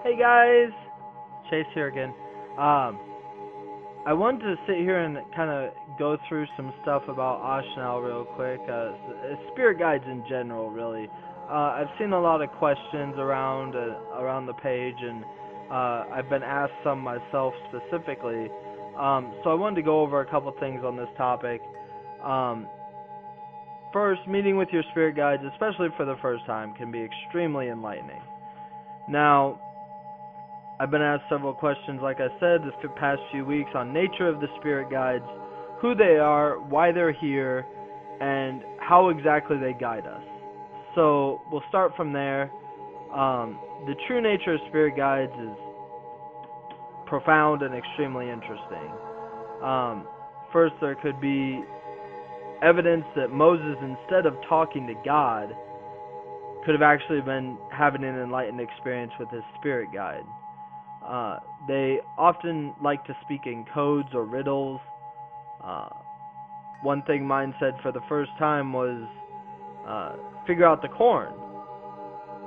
Hey guys, Chase here again. Um, I wanted to sit here and kind of go through some stuff about Ashnael real quick. Spirit guides in general, really. I've seen a lot of questions around the page, and I've been asked some myself specifically. So I wanted to go over a couple things on this topic. Um, First, meeting with your spirit guides, especially for the first time, can be extremely enlightening. Now, I've been asked several questions, like I said, this past few weeks on nature of the spirit guides, who they are, why they're here, and how exactly they guide us. So we'll start from there. The true nature of spirit guides is profound and extremely interesting. First, there could be evidence that Moses, instead of talking to God, could have actually been having an enlightened experience with his spirit guide. They often like to speak in codes or riddles. One thing mine said for the first time was, figure out the corn.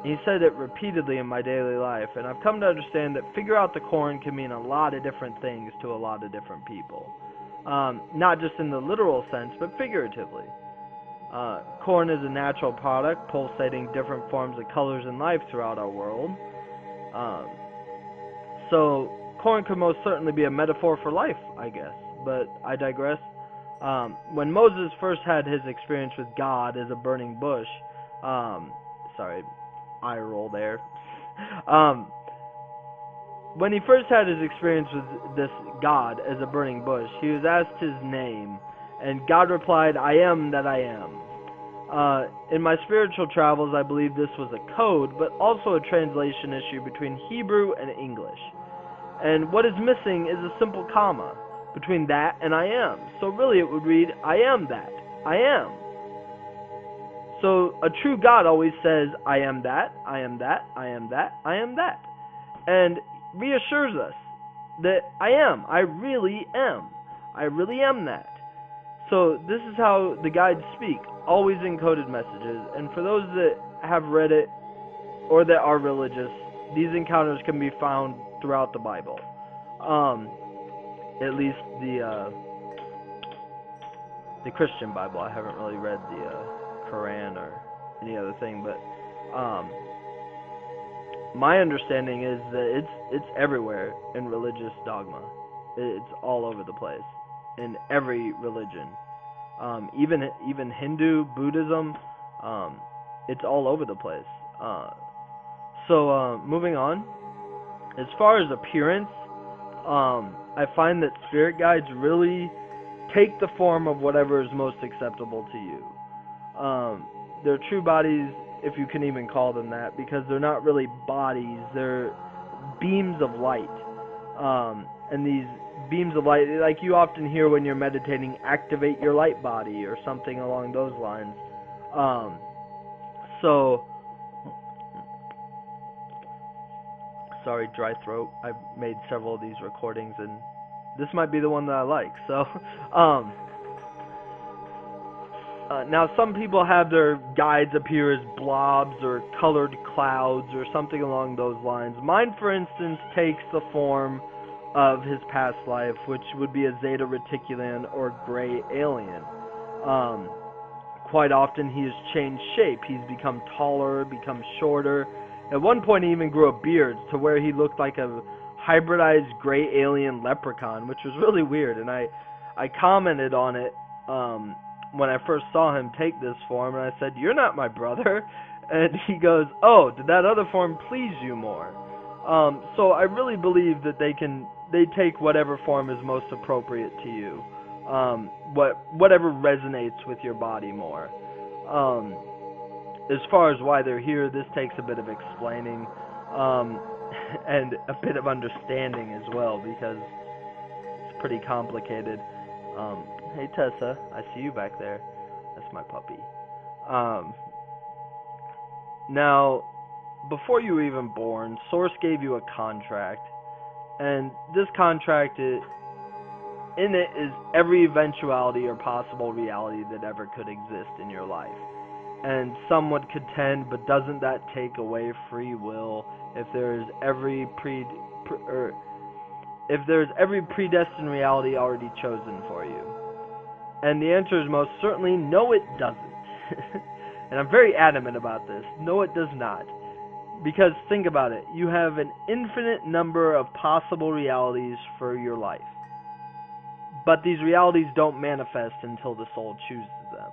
He said it repeatedly in my daily life, and I've come to understand that figure out the corn can mean a lot of different things to a lot of different people. Not just in the literal sense, but figuratively. Corn is a natural product, pulsating different forms of colors and life throughout our world. So, corn could most certainly be a metaphor for life, I guess, but I digress. When Moses first had his experience with God as a burning bush, sorry, eye roll there. When he first had his experience with this God as a burning bush, he was asked his name, and God replied, "I am that I am." In my spiritual travels, I believe this was a code, but also a translation issue between Hebrew and English. And what is missing is a simple comma between that and I am. So really it would read, I am that. I am. So a true God always says, I am that, I am that, I am that, I am that. And reassures us that I am. I really am. I really am that. So this is how the guides speak, always encoded messages. And for those that have read it or that are religious, these encounters can be found throughout the Bible. At least the Christian Bible. I haven't really read the Quran or any other thing, but my understanding is that it's everywhere in religious dogma. It's all over the place in every religion. Even Hindu, Buddhism, it's all over the place. So moving on. As far as appearance, I find that spirit guides really take the form of whatever is most acceptable to you. They're true bodies, if you can even call them that, because they're not really bodies, they're beams of light. And these beams of light, like you often hear when you're meditating, activate your light body or something along those lines. Sorry, dry throat. I've made several of these recordings, and this might be the one that I like. So, now some people have their guides appear as blobs or colored clouds or something along those lines. Mine, for instance, takes the form of his past life, which would be a Zeta Reticulan or gray alien. Quite often he has changed shape. He's become taller, become shorter. At one point he even grew a beard to where he looked like a hybridized gray alien leprechaun, which was really weird. And I commented on it when I first saw him take this form, and I said, "You're not my brother." And he goes, "Oh, did that other form please you more?" So I really believe that they take whatever form is most appropriate to you, whatever resonates with your body more. As far as why they're here, this takes a bit of explaining, and a bit of understanding as well, because it's pretty complicated. Hey Tessa, I see you back there. That's my puppy. Now, before you were even born, Source gave you a contract, and this contract, in it is every eventuality or possible reality that ever could exist in your life. And some would contend, but doesn't that take away free will? if there's every or if there's every predestined reality already chosen for you. And the answer is most certainly no, it doesn't. And I'm very adamant about this. No, it does not. Because think about it. You have an infinite number of possible realities for your life. But these realities don't manifest until the soul chooses them.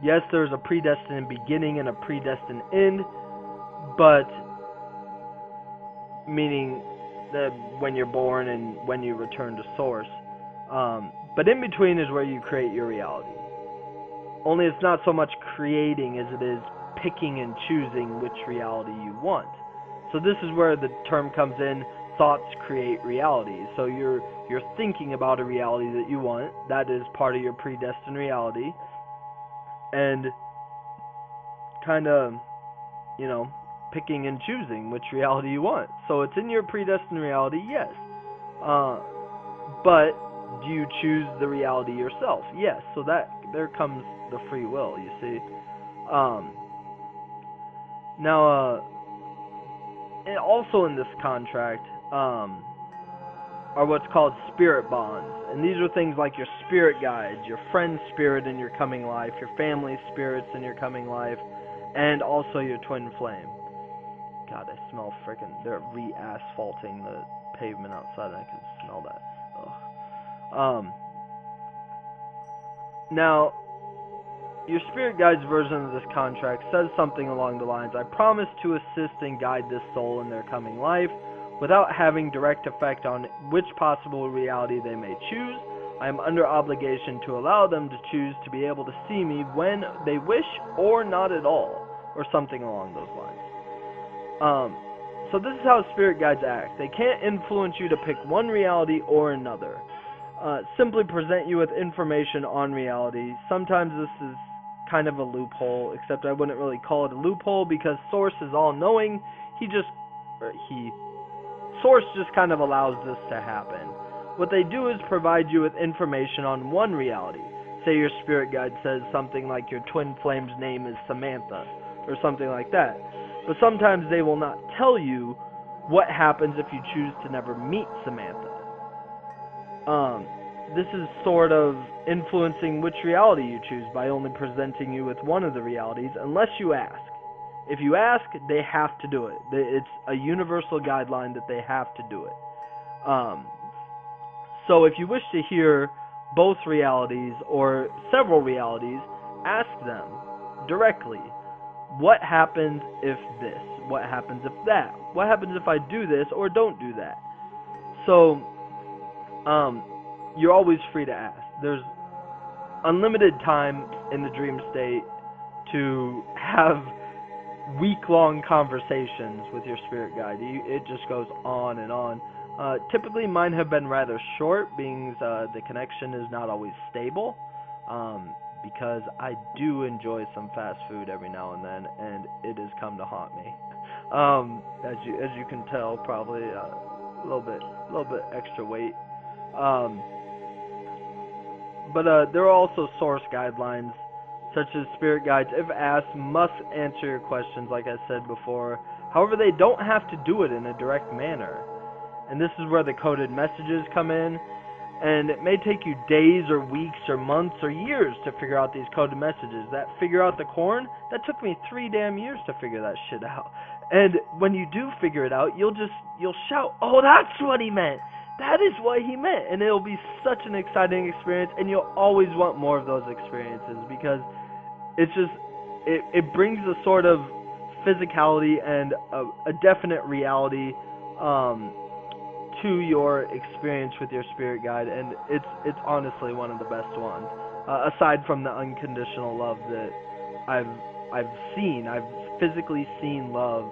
Yes, there's a predestined beginning and a predestined end, but meaning that when you're born and when you return to source. But in between is where you create your reality. Only it's not so much creating as it is picking and choosing which reality you want. So this is where the term comes in, thoughts create reality. So you're thinking about a reality that you want. That is part of your predestined reality. And kind of, picking and choosing which reality you want. So it's in your predestined reality, yes. But do you choose the reality yourself? Yes. So there comes the free will, you see. Now, and also in this contract are what's called spirit bonds. And these are things like your spirit guides, your friend's spirit in your coming life, your family spirits in your coming life, and also your twin flame. God, I smell they're re-asphalting the pavement outside, and I can smell that. Ugh. Now, your spirit guide's version of this contract says something along the lines, I promise to assist and guide this soul in their coming life without having direct effect on which possible reality they may choose. I am under obligation to allow them to choose to be able to see me when they wish or not at all, or something along those lines. So this is how spirit guides act. They can't influence you to pick one reality or another. Simply present you with information on reality. Sometimes this is kind of a loophole, except I wouldn't really call it a loophole because Source is all-knowing. Source just kind of allows this to happen. What they do is provide you with information on one reality. Say your spirit guide says something like your twin flame's name is Samantha, or something like that. But sometimes they will not tell you what happens if you choose to never meet Samantha. This is sort of influencing which reality you choose by only presenting you with one of the realities, unless you ask. If you ask, they have to do it. It's a universal guideline that they have to do it. So if you wish to hear both realities or several realities, ask them directly. What happens if this? What happens if that? What happens if I do this or don't do that? So, you're always free to ask. There's unlimited time in the dream state to have week-long conversations with your spirit guide. It just goes on and on. Typically, mine have been rather short, being the connection is not always stable, because I do enjoy some fast food every now and then, and it has come to haunt me. As you can tell, probably a little bit extra weight. But there are also source guidelines, such as spirit guides, if asked, must answer your questions, like I said before. However, they don't have to do it in a direct manner. And this is where the coded messages come in. And it may take you days or weeks or months or years to figure out these coded messages. That figure out the corn, that took me 3 damn years to figure that shit out. And when you do figure it out, you'll shout, oh, that's what he meant. That is what he meant. And it'll be such an exciting experience, and you'll always want more of those experiences, because it's just, it brings a sort of physicality and a definite reality to your experience with your spirit guide, and it's honestly one of the best ones. Aside from the unconditional love that I've seen, I've physically seen love,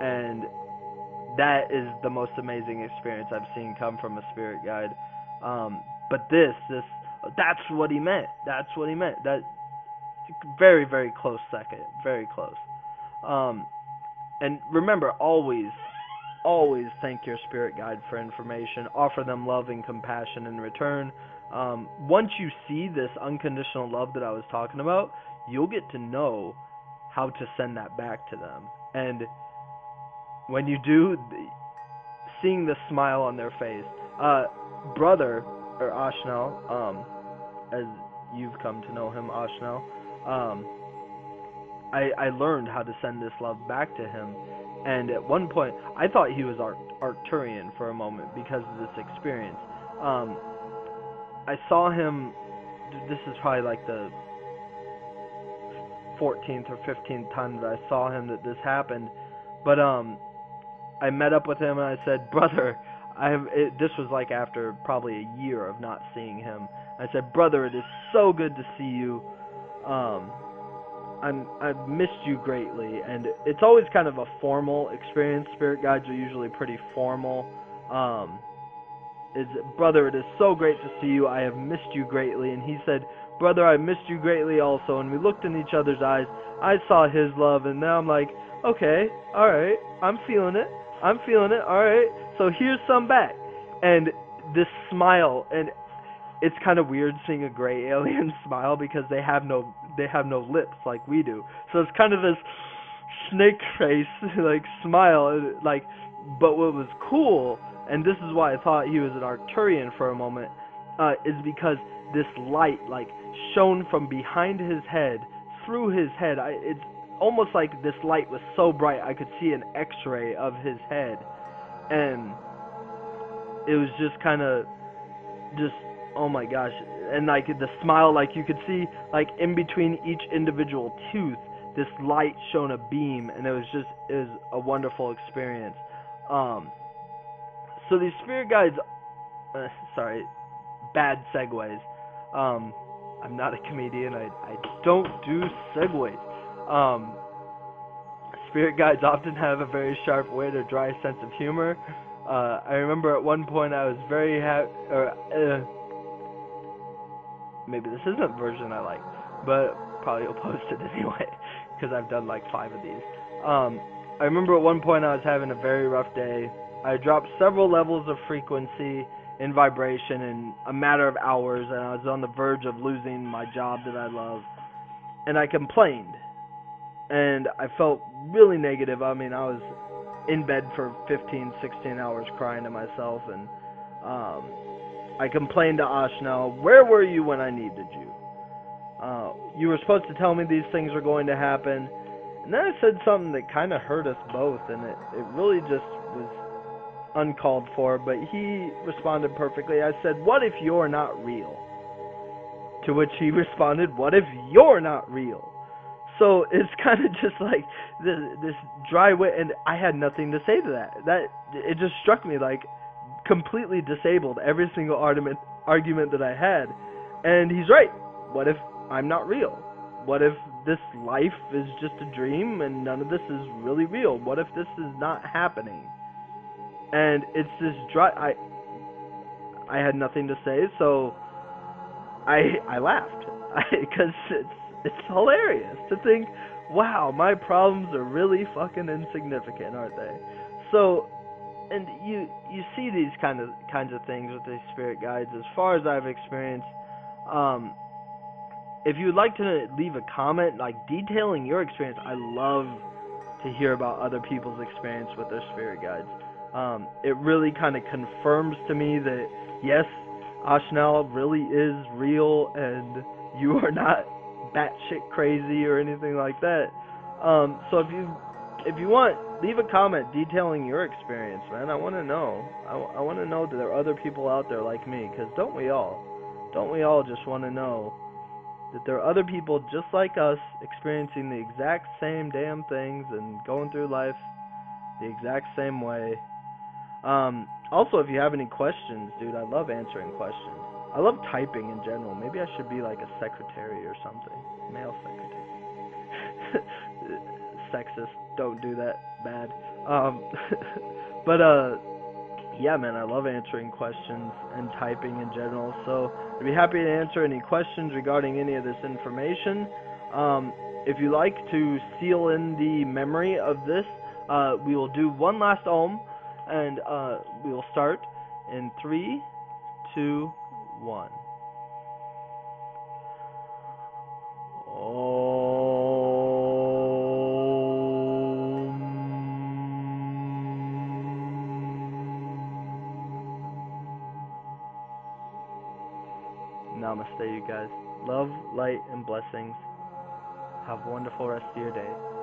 and that is the most amazing experience I've seen come from a spirit guide. But that's what he meant. That's what he meant. That very, very close second. Very close. And remember, always thank your spirit guide for information. Offer them love and compassion in return. Once you see this unconditional love that I was talking about, you'll get to know how to send that back to them. And when you do, seeing the smile on their face. Brother, or Ashnael, as you've come to know him, Ashnael, um, I learned how to send this love back to him. And at one point, I thought he was Arcturian for a moment because of this experience. I saw him, this is probably like the 14th or 15th time that I saw him that this happened. But I met up with him and I said, brother, this was like after probably a year of not seeing him. I said, brother, it is so good to see you. I've missed you greatly, and it's always kind of a formal experience. Spirit guides are usually pretty formal. Brother, it is so great to see you. I have missed you greatly. And he said, brother, I missed you greatly also. And we looked in each other's eyes. I saw his love, and now I'm like, okay, all right, I'm feeling it. All right, so here's some back. And this smile, and it's kind of weird seeing a gray alien smile because they have no lips like we do. So it's kind of this snake face like smile, like. But what was cool, and this is why I thought he was an Arcturian for a moment, is because this light like shone from behind his head through his head. It's almost like this light was so bright I could see an X-ray of his head, and it was just kind of just, oh my gosh. And like the smile, like you could see like in between each individual tooth, this light shone a beam, and it was a wonderful experience. So these spirit guides, sorry, bad segues. I'm not a comedian. I don't do segues. Spirit guides often have a very sharp wit or dry sense of humor. I remember at one point I was very happy, maybe this isn't the version I like, but probably will post it anyway, because I've done like 5 of these. I remember at one point I was having a very rough day. I dropped several levels of frequency in vibration in a matter of hours, and I was on the verge of losing my job that I love. And I complained, and I felt really negative. I mean, I was in bed for 15, 16 hours crying to myself, and I complained to Ashnael, where were you when I needed you? You were supposed to tell me these things were going to happen. And then I said something that kind of hurt us both, and it really just was uncalled for, but he responded perfectly. I said, what if you're not real? To which he responded, what if you're not real? So it's kind of just like this dry wit, and I had nothing to say to that. It just struck me like completely disabled every single argument that I had. And he's right. What if I'm not real? What if this life is just a dream and none of this is really real? What if this is not happening? And it's this dry. I had nothing to say, so I laughed because it's hilarious to think, wow, my problems are really fucking insignificant, aren't they? So, and you see these kinds of things with these spirit guides. As far as I've experienced, if you would like to leave a comment, like detailing your experience, I love to hear about other people's experience with their spirit guides. It really kind of confirms to me that yes, Ashnael really is real, and you are not batshit crazy or anything like that. So if you want, leave a comment detailing your experience, man. I want to know. I want to know that there are other people out there like me, because don't we all? Don't we all just want to know that there are other people just like us experiencing the exact same damn things and going through life the exact same way? Also, if you have any questions, dude, I love answering questions. I love typing in general. Maybe I should be like a secretary or something. Male secretary. Sexist. Don't do that. Bad. But, yeah, man, I love answering questions and typing in general. So I'd be happy to answer any questions regarding any of this information. If you like to seal in the memory of this, we will do one last Om, and we will start in 3, 2, 1. Om. Namaste, you guys. Love, light, and blessings. Have a wonderful rest of your day.